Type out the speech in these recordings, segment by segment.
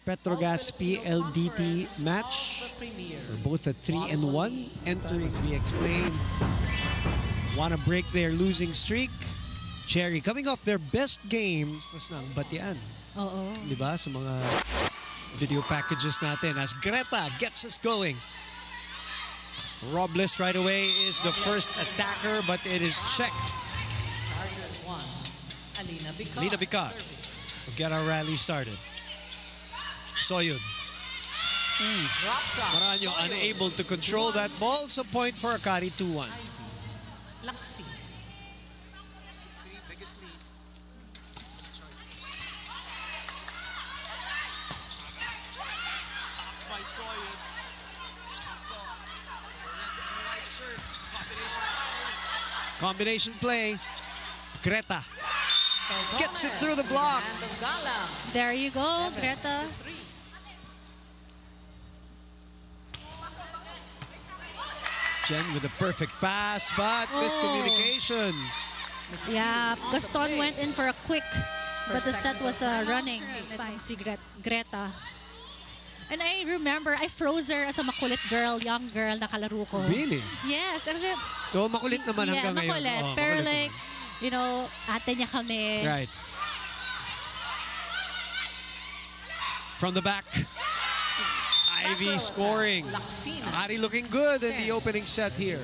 Petrogas PLDT match. We're both at 3-1. Entering, we explained, want to break their losing streak. Cherry coming off their best games was ng Batian. Oo. Diba? Sa mga video packages natin as Greta gets us going. Robles right away is the first attacker, but it is checked. Alina Bicar will get our rally started. Soyud. Maranyo unable to control that ball. So point for Akari, 2-1. Laksi. 6-3, biggest lead. Stopped by Soyud. Combination play. Greta gets it through the block. There you go, Greta. Jen with a perfect pass, but miscommunication. Yeah, Gaston went in for a quick, but the set was running by si Greta. And I remember, I froze her as a makulit girl, young girl na kalaro ko. Really? Yes. Kasi, so, makulit naman hanggang ngayon. Makulit. Oh, pero makulit like, naman. you know, ate niya kami. Right. From the back. Ivy scoring. Akari looking good in the opening set here.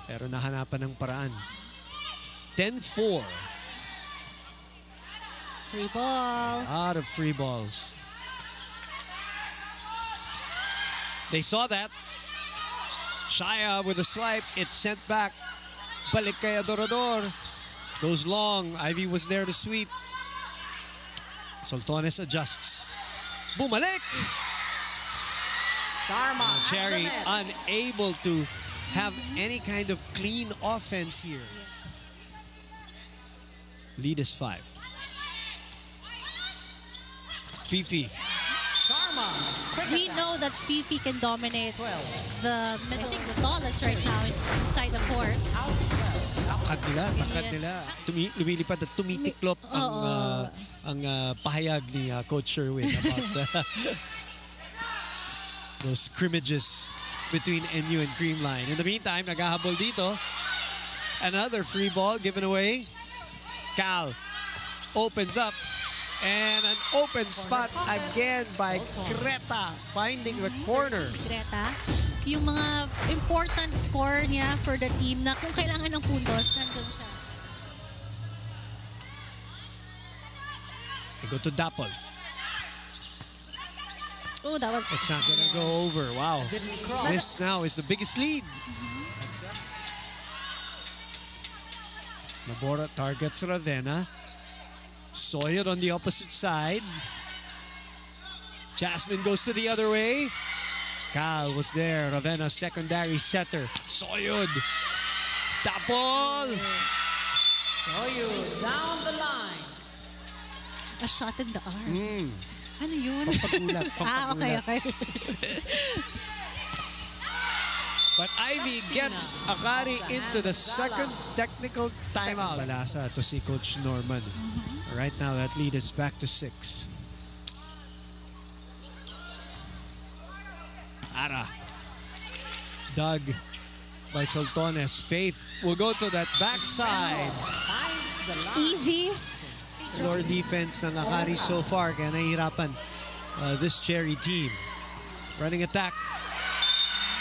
Pero nahanapan ng paraan. 10-4. Free ball. A lot of free balls. They saw that. Shaya with a swipe. It's sent back. Balik kay Adorador. Goes long. Ivy was there to sweep. Soltones adjusts. Bumalik! Cherry unable to have any kind of clean offense here. Lead is 5. Fifi. We know that Fifi can dominate the tallest right now inside the court. Takad nila. Lumilipad at tumitiklop ang pahayag ni Coach Sherwin about those scrimmages between NU and Creamline. In the meantime, naghahabol dito. Another free ball given away. Cal opens up. And an open spot again by Greta, finding the corner. Si Greta, yung mga important score niya for the team na kung kailangan ng puntos, nandun siya. They go to Dapol. Oh, that was... It's not gonna go over. Wow. This now is the biggest lead. Nabora targets Ravenna. Soyud on the opposite side. Jasmine goes to the other way. Cal was there. Ravenna secondary setter. Soyud. Dapol. Soyud down the line. A shot in the arm. Ano yun? Pampagulat. Okay. But Ivy gets Akari into the second technical timeout. Balasa to see Coach Norman. Right now, that lead is back to 6. Ara. Dug by Soltones. Faith will go to that backside. Easy. Floor defense ng Akari so far. Kaya nahihirapan this Cherry team. Running attack.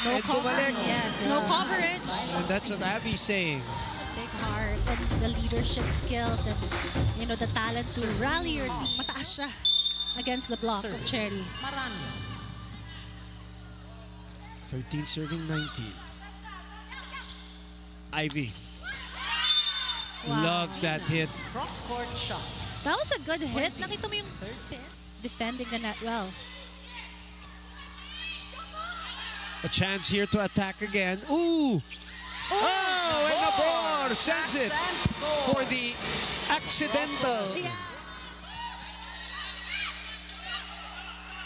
No coverage. Yes, no coverage. And that's what Abby's saying. Big heart and the leadership skills and, you know, the talent to rally your team. Mataas siya against the block of Cherry. 13 serving 19. Ivy. Wow. Loves that hit. Cross-court shot. That was a good hit. Nakita mo yung spin? Defending the net well. A chance here to attack again. Ooh! Oh, and Nabor sends it for the accidental.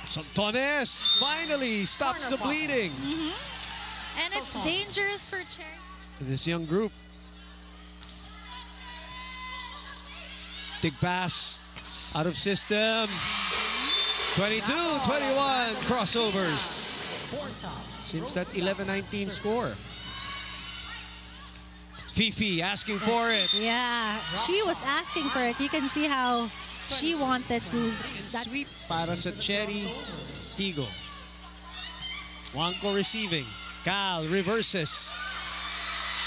Soltones finally stops the bleeding. And it's dangerous for Cherry. This young group. Big pass out of system. 22-21 crossovers. Four top. Since that 11-19 score. Fifi asking for it. Yeah, she was asking for it. You can see how she wanted to. And sweep para sa Cherry Tigo. Juanco receiving. Cal reverses.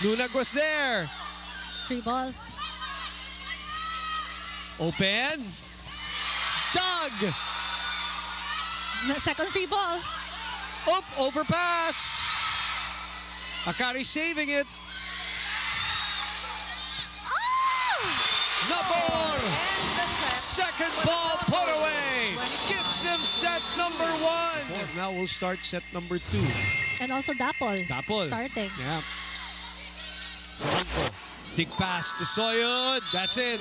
Lunag was there. Free ball. Open. Doug. Second free ball. Up, overpass. Akari saving it. Nabor. Second ball put away. Gives them set number 1. Now we'll start set number 2. And also Dapol. Dapol. Starting. Yeah. Franco. Dig pass to Soyud. That's in.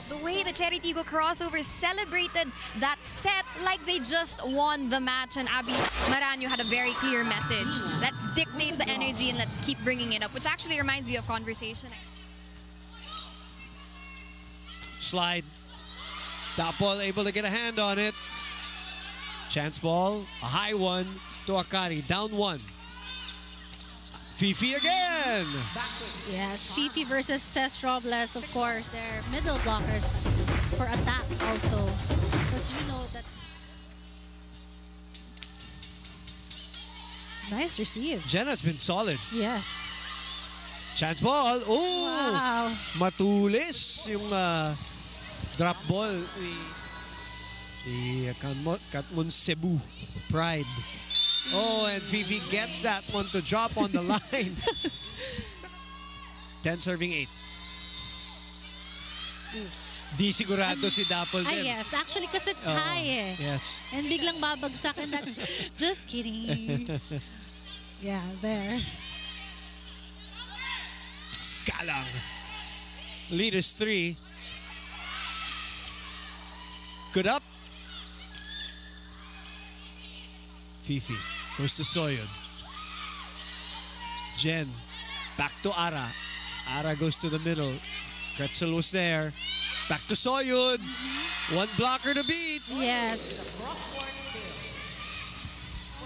The way the Cherry Tigo crossovers celebrated that set like they just won the match, and Abby Maranyo had a very clear message. Let's dictate the energy and let's keep bringing it up, which actually reminds me of conversation. Slide. Dapol able to get a hand on it. Chance ball. A high one to Akari. Down 1. Fifi again. Yes, Fifi versus Cesc Robles, of course. They're middle blockers for attacks also. Because you know that. Nice receive. Jenna's been solid. Yes. Chance ball. Oh! Wow. Matulis yung drop ball ni Katmon Cebu Pride. Oh, and Fifi gets that one to drop on the line. 10 serving 8. Di sigurado si Dapol din. Yes, actually because it's high eh. Yes. And biglang babagsak, and that's just kidding. Yeah, there. Galang. Lead is 3. Good up. Fifi goes to Soyud. Jen back to Ara. Ara goes to the middle. Kretzel was there. Back to Soyud. One blocker to beat. Yes. Also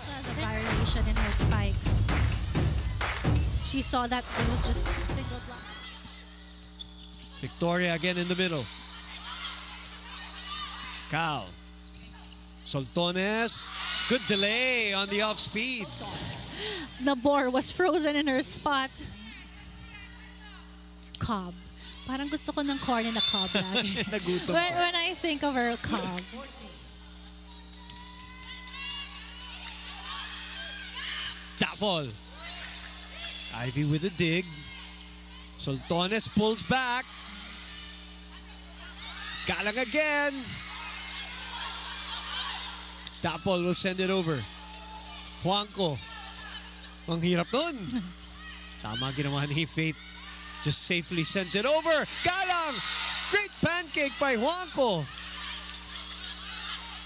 has a variation in her spikes. She saw that it was just a single block. Victoria again in the middle. Cal. Soltones. Good delay on the off speed. Nabor was frozen in her spot. Cobb. Parang gusto ko ng corny na Cobb lagi. Nagutom when I think of her, Cobb. Dapol. Ivy with a dig. Soltones pulls back. Galang again. Dapol will send it over. Juanco. Ang hirap nun. Tama ginawa ni Faith. Just safely sends it over. Galang! Great pancake by Juanco.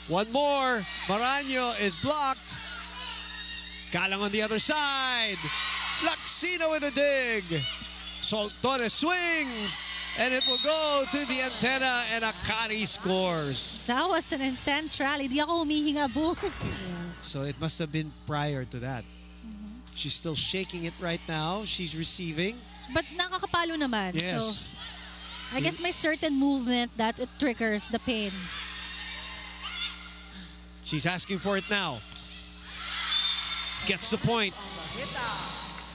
One more. Maranyo is blocked. Galang on the other side. Laxina with a dig. Soltones swings. And it will go to the antenna, and Akari scores. That was an intense rally. Di ako humihinga, boo. So it must have been prior to that. She's still shaking it right now. She's receiving. But nakakapalo naman. Yes. So I guess may certain movement that it triggers the pain. She's asking for it now. Gets the point.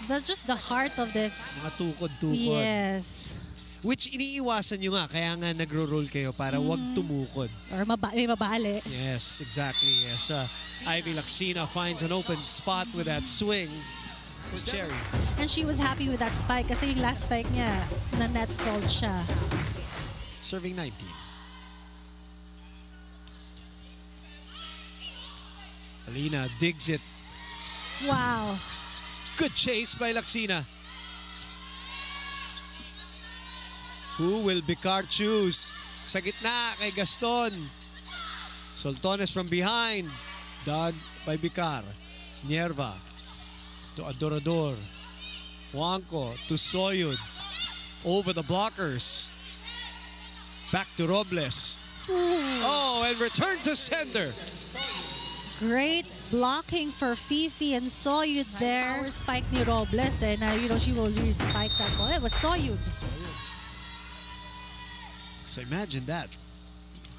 That's just the heart of this. Mga tukod-tukod. Yes. Which iniiwasan nyo nga, kaya nga nagro-roll kayo para wag tumukod. Or may mabali. Yes, exactly. Yes, Ivy Laxina finds an open spot with that swing. Cherry. And she was happy with that spike kasi yung last spike niya, na net fold siya. Serving 19. Alina digs it. Wow. Good chase by Laxina. Who will Bicar choose? Sa gitna kay Gaston. Soltones from behind. Dug by Bicar. Nierva to Adorador. Juanco to Soyud. Over the blockers. Back to Robles. Ooh. Oh, and return to sender. Great blocking for Fifi and Soyud there. Power spike ni Robles, and she will really spike that ball. It was Soyud. So imagine that.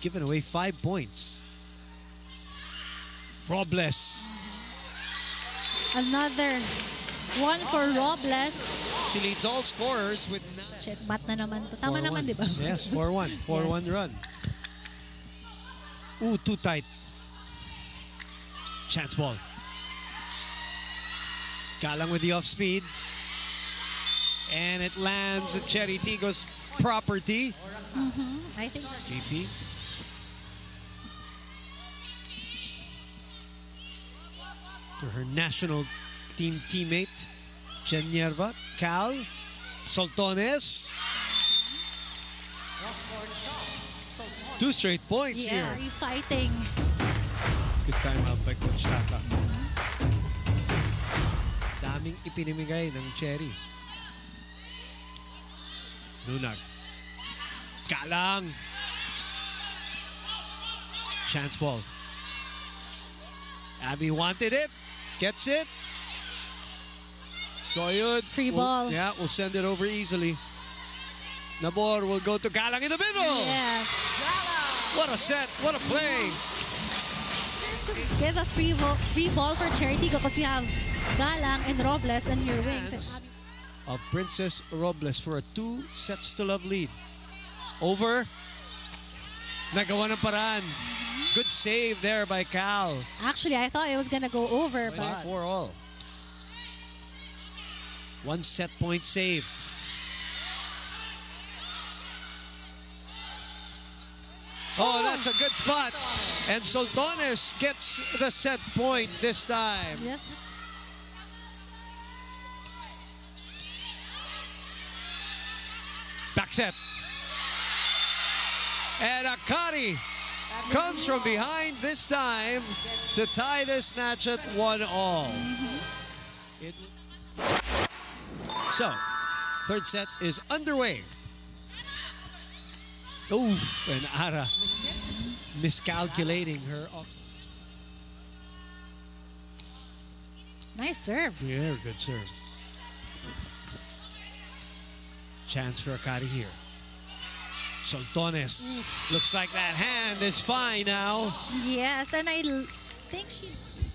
Giving away 5 points. Robles. Another one for Robles. She leads all scorers with Check mat na naman to. Tama 4-1. naman, di ba? Yes, 4-1. 4-1 Yes. run. Ooh, too tight. Chance ball. Galang with the off speed. And it lands at Cherry Tigo's property. I think Fifi. To her national team teammate, Chen Yerva. Cal. Soltones. 2 straight points yeah, here. fighting. Good time out by Coach Taka. Daming ipinimigay ng Cherry. Lunag. Galang. Chance ball. Abby wanted it. Gets it. Soyud. Free ball. Yeah, we'll send it over easily. Nabor will go to Galang in the middle. Yes. What a set. What a play. To give a free ball for Cherry Tigo because you have Galang and Robles on your wings. Hands of Princess Robles for a 2 sets to love lead. Over. Nagawa ng paraan. Good save there by Cal. Actually, I thought it was gonna go over, but 4-all. 1 set point save. Oh, that's a good spot. And Soltones gets the set point this time. yes, just Back set. And Akari comes from behind this time to tie this match at 1-all. So, third set is underway. Oof, and Ara miscalculating her off. nice serve. Yeah, good serve. Chance for Akari here. Soltones. Looks like that hand is fine now. Yes, and I think she's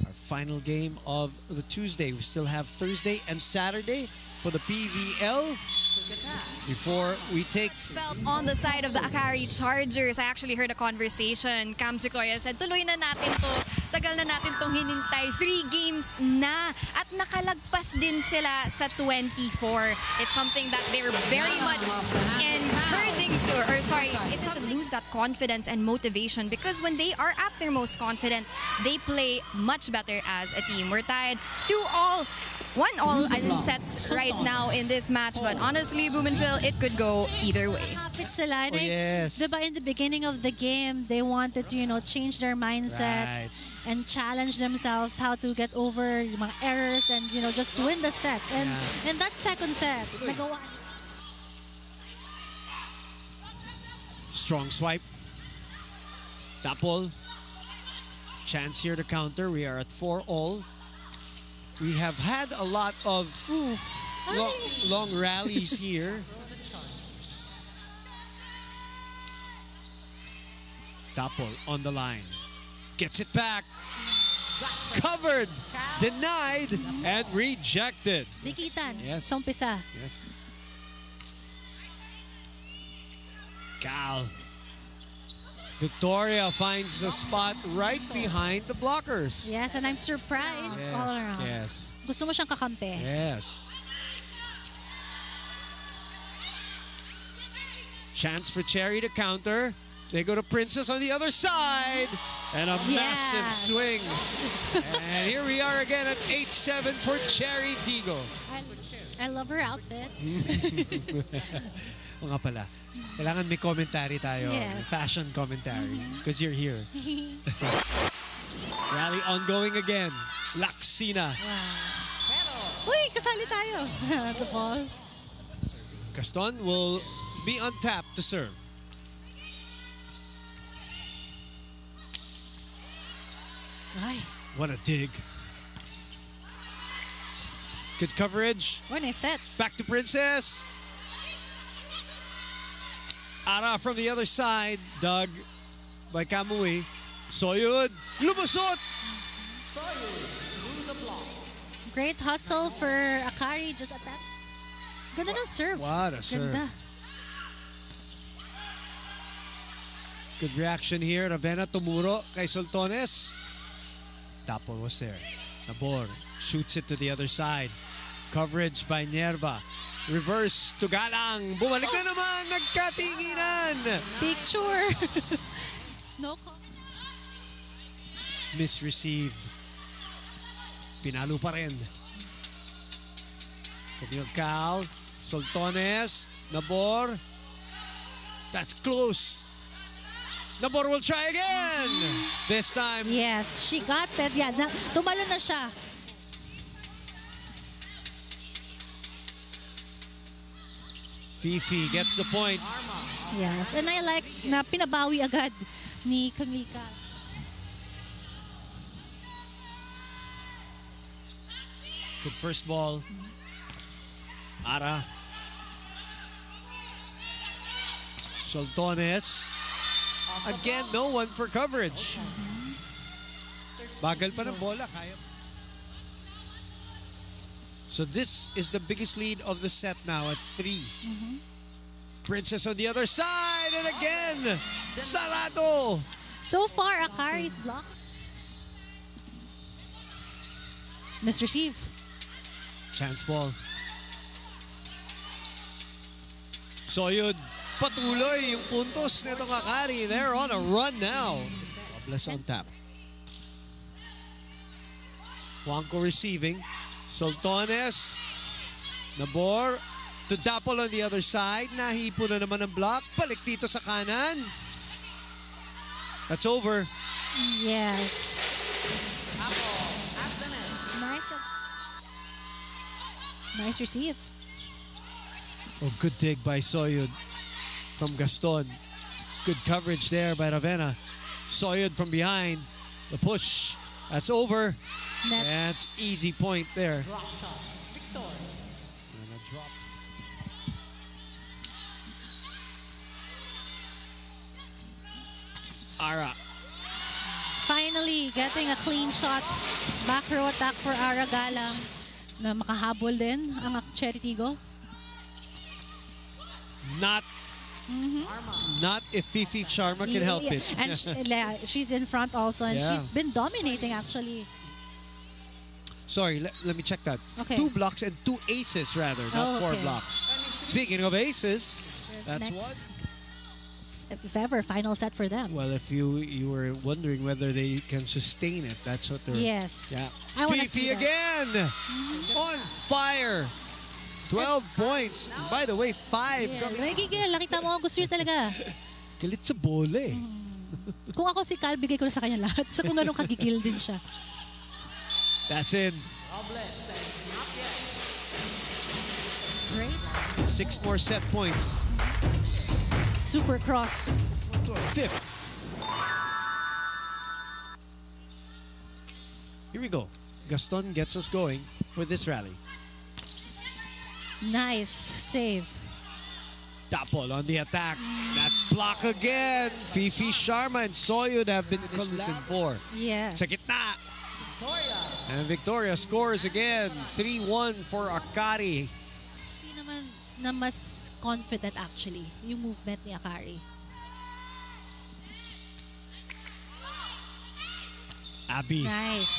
Our final game of the Tuesday. We still have Thursday and Saturday for the PVL. Before we take... Felt on the side of the Akari Chargers. I actually heard a conversation. Cam Sequoia said, tuloy na natin to. Tagal na natin tong hinintay. 3 games na. At nakalagpas din sila sa 24. It's something that they're very much encouraging to, or sorry, it's not to lose that confidence and motivation because when they are at their most confident, they play much better as a team. We're tied 2-all. 1-all in sets right now in this match, but honestly, Blumenfeld, it could go either way. kapit sila. Oh, yes. Diba in the beginning of the game, they wanted to, change their mindset Right. and challenge themselves how to get over yung mga errors and, just win the set. And Yeah. in that second set, nagawa Strong swipe. Tapol. Chance here to counter. We are at 4-all. We have had a lot of Ooh. long rallies here. Tapol on the line. Gets it back. Covered. Denied. And rejected. Dikitan. Yes. Sa umpisa. Yes. Cal. Victoria finds the spot right behind the blockers. Yes, and I'm surprised all around. Yes. Gusto mo siyang kakampi. Yes. Chance for Cherry to counter. They go to Princess on the other side. And a massive Yes. swing. And here we are again at 8-7 for Cherry Tigo. I love her outfit. O nga pala. Kailangan may commentary tayo. Yes. Fashion commentary. Because you're here. Rally ongoing again. Laksina. Wow. Uy, kasali tayo. The ball. Gaston will be on tap to serve. Ay, What a dig. Good coverage. what a set. Back to Princess. Ara from the other side. Dug by Kamui. Soyud. Lumusot. Great hustle for Akari. Just attack. Ganda ng serve. What a serve. Ganda. Good reaction here. Ravenna tumuro kay Soltones. Tapol was there. Nabor shoots it to the other side. Coverage by Nerva. Reverse to Galang. Bumalik na naman. Nagkatinginan. Picture. No call. Misreceived. Pinalo pa rin. Camille Cal. Soltones. Nabor. That's close. Nabor will try again. This time. Yes, she got it. Yeah, tumalo na siya. Fifi gets the point. Yes, and I like na pinabawi agad ni Camila. Good first ball. Ara. Soltones. Again, no one for coverage. Bagal pa ng bola. Kaya. So this is the biggest lead of the set now at 3. Princess on the other side. And again, sarado. So far, Akari's blocked. Mr. Steve. Chance ball. Soyud. Patuloy yung puntos nitong Akari. They're on a run now. Bless on tap. Juanco receiving. Soltones. Nabor. To Dapol on the other side. Nahipo na naman ang block. Balik dito sa kanan. That's over. Yes. Nice receive. Oh, good dig by Soyud from Gaston. Good coverage there by Ravenna. Soyud from behind. The push. That's over. Net. That's easy point there. And a drop. Ara. Finally, getting a clean shot. Back row attack for Ara Galang. Na makahabol din ang Cheritigo. Not if Fifi Sharma can help it. And she's in front also, and Yeah. she's been dominating actually. Sorry, let me check that. Okay. 2 blocks and 2 aces rather, not 4 okay. blocks. Speaking of aces, that's Next, what. if ever, final set for them. Well, if you were wondering whether they can sustain it, that's what they're. Yes. Yeah. I wanna Fifi see that. again on fire. 12 points. By the way, 5. Yeah, nagigil. Nakita mo, gusto niya talaga. Galit sa bola eh. Kung ako si Cal, bigay ko na sa kanya lahat. So kung ganun kagigil din siya. That's in. Great. 6 more set points. Super cross. 5th. Here we go. Gaston gets us going for this rally. Nice save. Dapol on the attack. That block again. Fifi Sharma and Soyud have been consistent in 4. Yes. Sa gitna. And Victoria scores again. 3-1 for Akari. Hindi naman na mas confident actually yung movement ni Akari. Abby. Nice.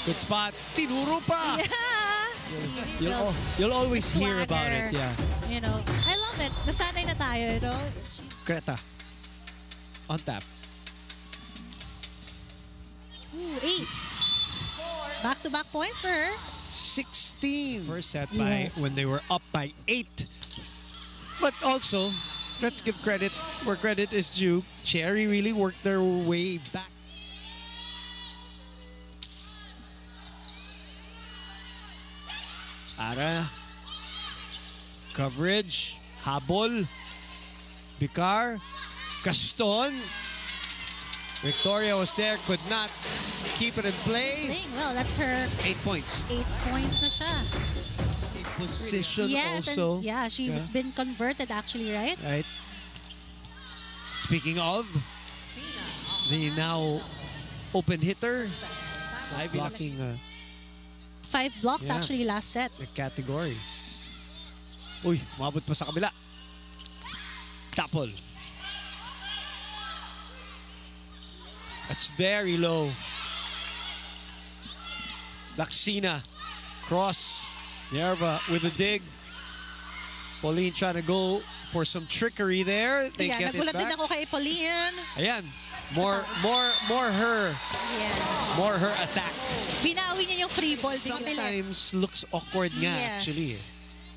Good spot. Tinuro pa. Yeah. You'll always hear about it. Swagger. Yeah. You know, I love it. Nasanay na tayo, you know. Greta. On tap. Ooh, ace. Back-to-back points for her. 16. First set Yes. when they were up by 8. But also, let's give credit where credit is due. Cherry really worked their way back. Ara. Coverage. Habol. Bicar. Gaston. Victoria was there, could not keep it in play. Playing well, that's her 8 points. 8 points na siya. Position Yes, also. and yeah, she's been converted actually, right? Right. Speaking of, the now open hitter, blocking 5 blocks Yeah. actually last set. the category. Uy, umabot pa sa kabila. Tapol. That's very low. Laksina. Cross. Nerva with a dig. Pauline trying to go for some trickery there. They Yeah, get it nagulat din back. ako kay Pauline. Ayan. More her. Yeah. More her attack. Binawi niya yung free ball bigla. Sometimes looks awkward nga Yes. actually.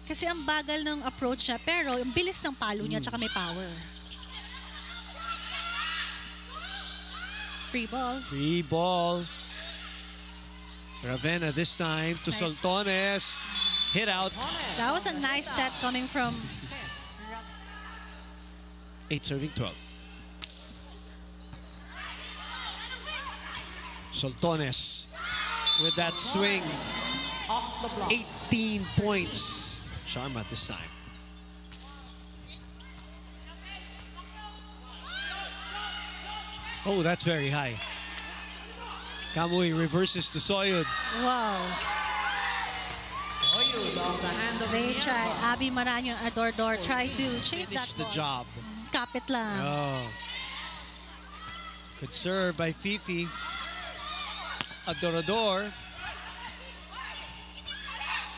Kasi ang bagal ng approach niya, pero yung bilis ng palo niya, tsaka may power. Free ball. Free ball. Ravenna this time to Nice. Soltones. Hit out. That was a nice set coming from 8 serving 12. Soltones with that swing. Off the block. 18 points. Sharma this time. Oh, that's very high. Kamui reverses to Soyud. wow. Soyud off the hand of They Nerva. try, Abby Maranyo and Ador try to chase Finish that the ball. job. Kapit lang. Oh. Good serve by Fifi. Adorador.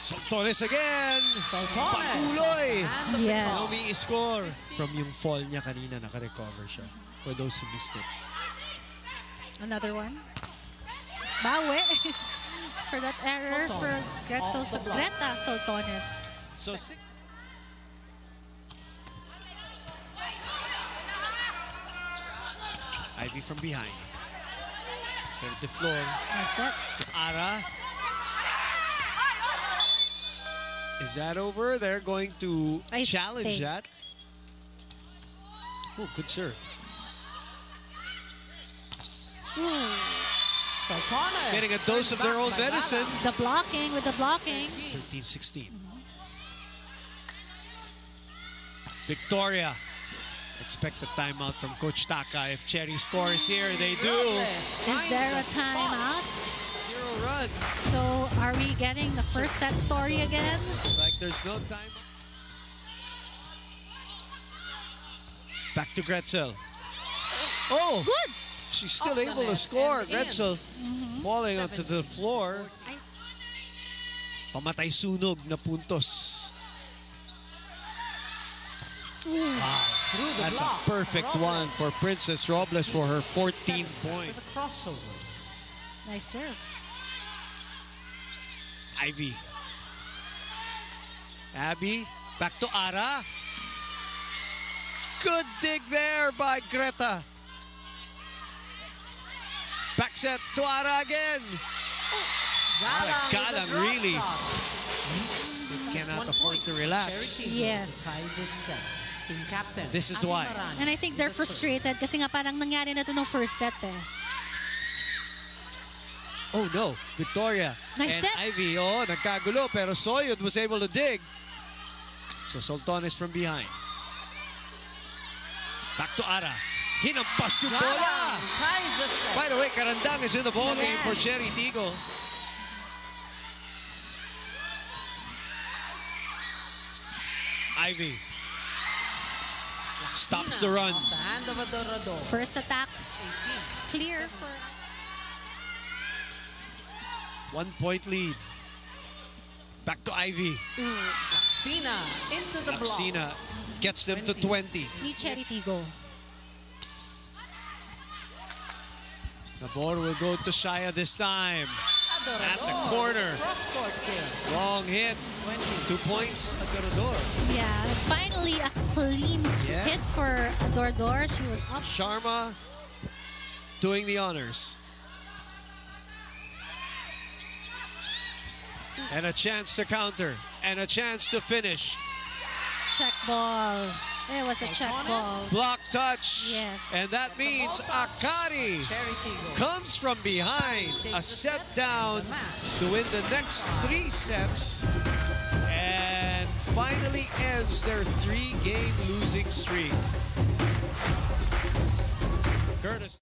Soltones again. Soltones. Patuloy. Hand of the Yes. cross. Naomi score. From yung fall niya kanina, naka-recover siya. For those who missed it. Another one. Bawi. For that error for Soltones. Off the block. Greta Soltones. So 6. Ivy from behind. Pero the floor. Nice set. Ara. Is that over? They're going to I challenge think. that. Oh, good serve. Soltones. Getting a dose of their own Back by medicine. Bala. The blocking with the blocking. 13-16. Victoria. Expect a timeout from Coach Taka. If Cherry scores here, they do. Robles Is there a finds the spot. timeout? 0 run. So are we getting the first set story again? Looks like there's no time. Back to Gretzel. Oh! Good. She's still Off the able to net score. and in. Gretzel falling onto the floor. Pamatay sunog na puntos. Wow. Through the That's a block. perfect one for Princess Robles for her 14th point. For the crossovers. Nice serve. Ivy. Abby. Back to Ara. Good dig there by Greta. Back set to Ara again. Galang Galang, with the drop really. shot. They cannot 1 afford point. to relax. Cherry Tigre Yes. to tie this set. Team captain. This is Abby why. Maranyo. And I think they're frustrated kasi nga parang nangyari na to nung first set eh. Oh no, Victoria Nice and set. Ivy. Oh, nagkagulo pero Soyud was able to dig. So Soltones from behind. Back to Ara. Hinampas yung bola. Galang ties the set. By the way, Karandang is in the ballgame Yes. for Cherry Tigo. Ivy stops the run. Off the hand of Adorador. First attack 18. clear for 1 point lead. Back to Ivy. Laksina into the block. Laksina gets them to 20. ni Cherry Tigo. The ball will go to Shaya this time. Adorador. At the corner. Cross-court kill. Wrong hit. 20. 2 points. Adorador. Yeah, finally a clean Yeah. hit for Ador. She was up. Sharma doing the honors. And a chance to counter. And a chance to finish. Check ball. It was a check ball. Block touch. Yes. And that means Akari Cherry Tigo comes from behind. A set down to win the next 3 sets. And finally ends their 3-game losing streak. Curtis.